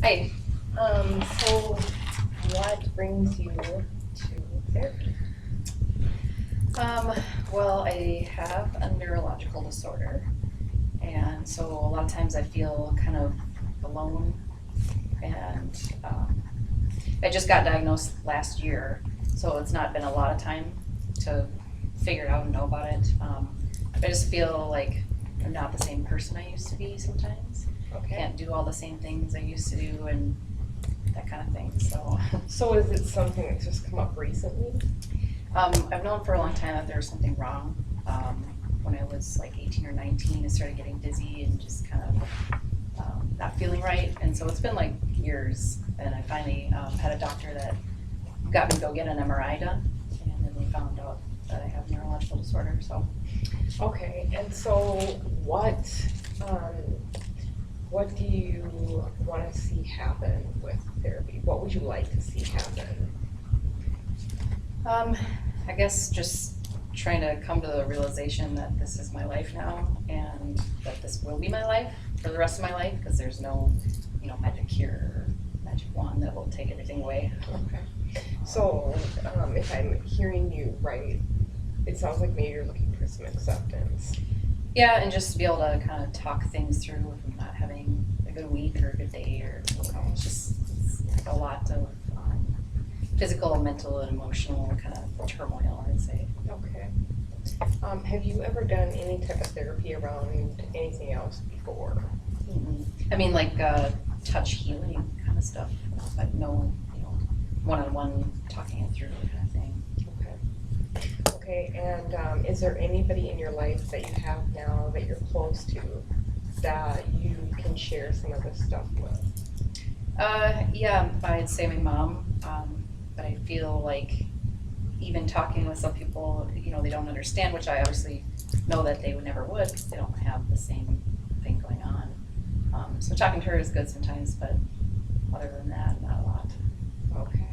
Hi. So what brings you to therapy? Um, well, I have a neurological disorder, and so a lot of times I feel kind of alone. And I just got diagnosed last year, so it's not been a lot of time to figure it out and know about it. I just feel like I'm not the same person I used to be sometimes. Okay. Can't do all the same things I used to do, and that kind of thing. So. So is it something that's just come up recently? I've known for a long time that there was something wrong. When I was like 18 or 19, I started getting dizzy and just kind of not feeling right. And so it's been like years. And I finally had a doctor that got me to go get an MRI done. And then they found out that I have neurological disorder. So. Okay, and so um, what do you want to see happen with therapy? What would you like to see happen? I guess just trying to come to the realization that this is my life now and that this will be my life for the rest of my life, because there's no, magic cure or magic wand that will take everything away. Okay. So if I'm hearing you right, it sounds like maybe you're looking for some acceptance. Yeah, and just to be able to kind of talk things through if I'm not having a good week or a good day, or it's just it's a lot of physical, mental, and emotional kind of turmoil, I'd say. Okay. Have you ever done any type of therapy around anything else before? I mean, like touch healing kind of stuff, but no, one-on-one talking it through kind of thing. Okay. Okay, and is there anybody in your life that you have now that you're close to that you can share some of this stuff with? Yeah, I'd say my mom, but I feel like even talking with some people, they don't understand, which I obviously know that they would never would, because they don't have the same thing going on. So talking to her is good sometimes, but other than that, not a lot. Okay.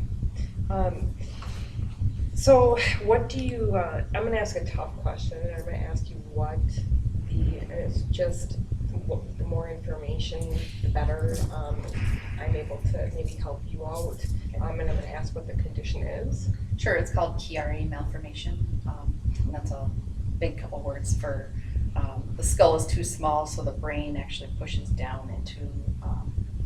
So what do you, I'm going to ask a tough question, and I'm going to ask you what it's just the more information, the better I'm able to maybe help you out. And I'm going to ask what the condition is. Sure, it's called Chiari malformation. And that's a big couple words for the skull is too small, so the brain actually pushes down into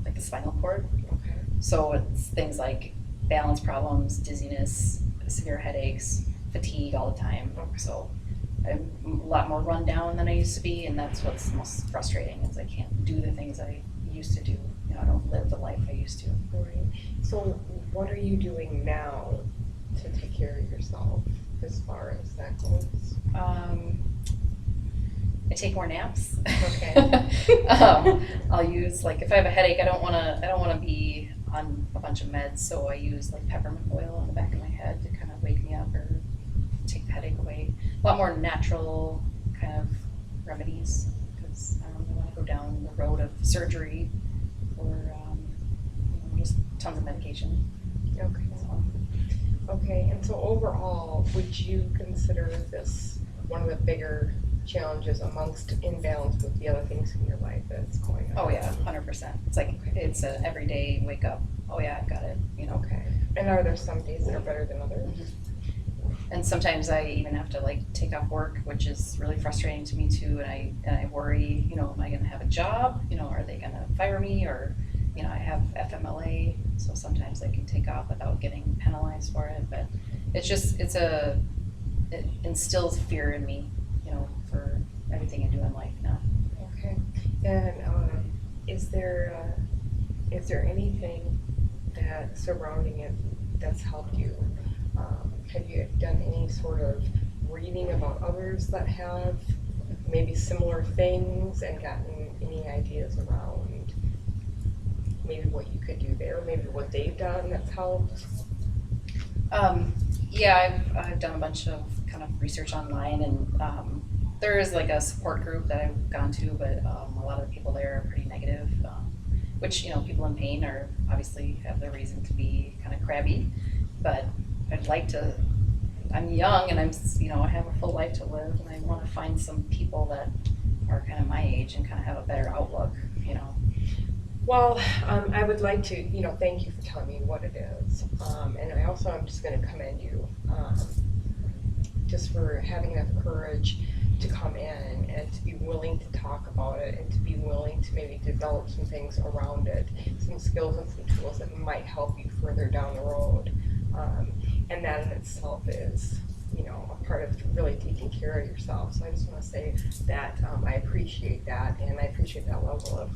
like the spinal cord. Okay. So it's things like balance problems, dizziness, severe headaches, fatigue all the time. So I'm a lot more run down than I used to be, and that's what's most frustrating is I can't do the things I used to do. I don't live the life I used to. Right. So what are you doing now to take care of yourself as far as that goes? I take more naps. Okay. I'll use, like, if I have a headache, I don't wanna be on a bunch of meds, so I use like peppermint oil on the back of my head to kind of wake me up or take the headache away. A lot more natural kind of remedies, because I don't really want to go down the road of surgery or just tons of medication. Okay. So. Okay, and so overall, would you consider this one of the bigger challenges amongst imbalance with the other things in your life that's going on? Oh yeah, 100%. It's like, it's an everyday wake up. Oh yeah, I've got it. Okay. And are there some days that are better than others? Mm-hmm. And sometimes I even have to like take off work, which is really frustrating to me too. And I worry, am I going to have a job? Are they going to fire me? Or, I have FMLA, so sometimes I can take off without getting penalized for it. But it's just, it instills fear in me, for everything I do in life now. Okay. And is there anything that surrounding it that's helped you? Have you done any sort of reading about others that have maybe similar things and gotten any ideas around maybe what you could do there, maybe what they've done that's helped? Yeah, I've done a bunch of kind of research online, and there is like a support group that I've gone to, but a lot of the people there are pretty negative, which, people in pain are obviously have their reason to be kind of crabby, but I'm young and I have a full life to live, and I want to find some people that are kind of my age and kind of have a better outlook. Well, I would like to, thank you for telling me what it is. And I also am just going to commend you just for having enough courage to come in and to be willing to talk about it and to be willing to maybe develop some things around it, some skills and some tools that might help you further down the road. And that in itself is, a part of really taking care of yourself. So I just want to say that I appreciate that, and I appreciate that level of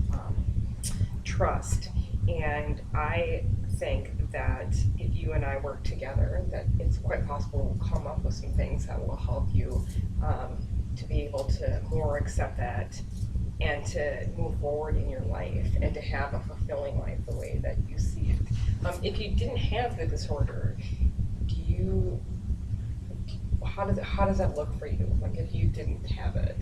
trust. And I think that if you and I work together, that it's quite possible we'll come up with some things that will help you to be able to more accept that and to move forward in your life and to have a fulfilling life the way that you see it. If you didn't have the disorder, how does that look for you? Like if you didn't have it?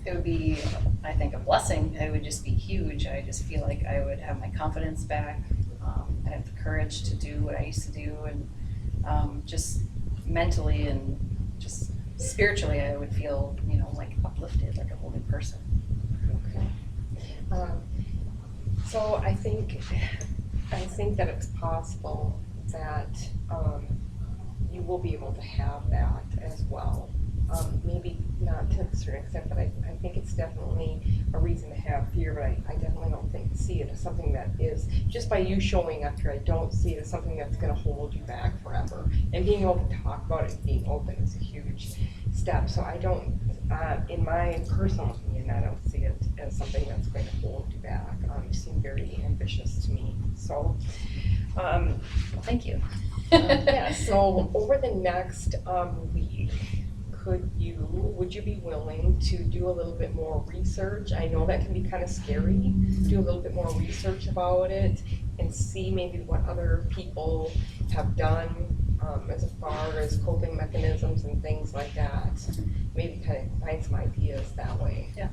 It would be, I think, a blessing. It would just be huge. I just feel like I would have my confidence back. I have the courage to do what I used to do, and just mentally and just spiritually, I would feel, like uplifted, like a whole new person. Okay. So I think that it's possible that you will be able to have that as well. Maybe not to a certain extent, but I think it's definitely a reason to have fear, but I definitely don't see it as something that is, just by you showing up here, I don't see it as something that's going to hold you back forever. And being able to talk about it and being open is a huge step. So I don't, in my personal opinion, I don't see it as something that's going to hold you back. You seem very ambitious to me. So, Well, thank you. yeah, so over the next week, would you be willing to do a little bit more research? I know that can be kind of scary. Do a little bit more research about it and see maybe what other people have done as far as coping mechanisms and things like that. Maybe kind of find some ideas that way. Yeah,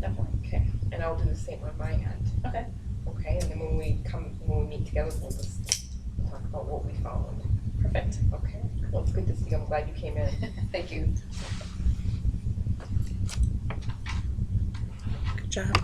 definitely. Okay, and I'll do the same on my end. Okay. Okay, and then when we meet together, we'll just talk about what we found. Perfect. Okay. Well, it's good to see you. I'm glad you came in. Thank you. Good job.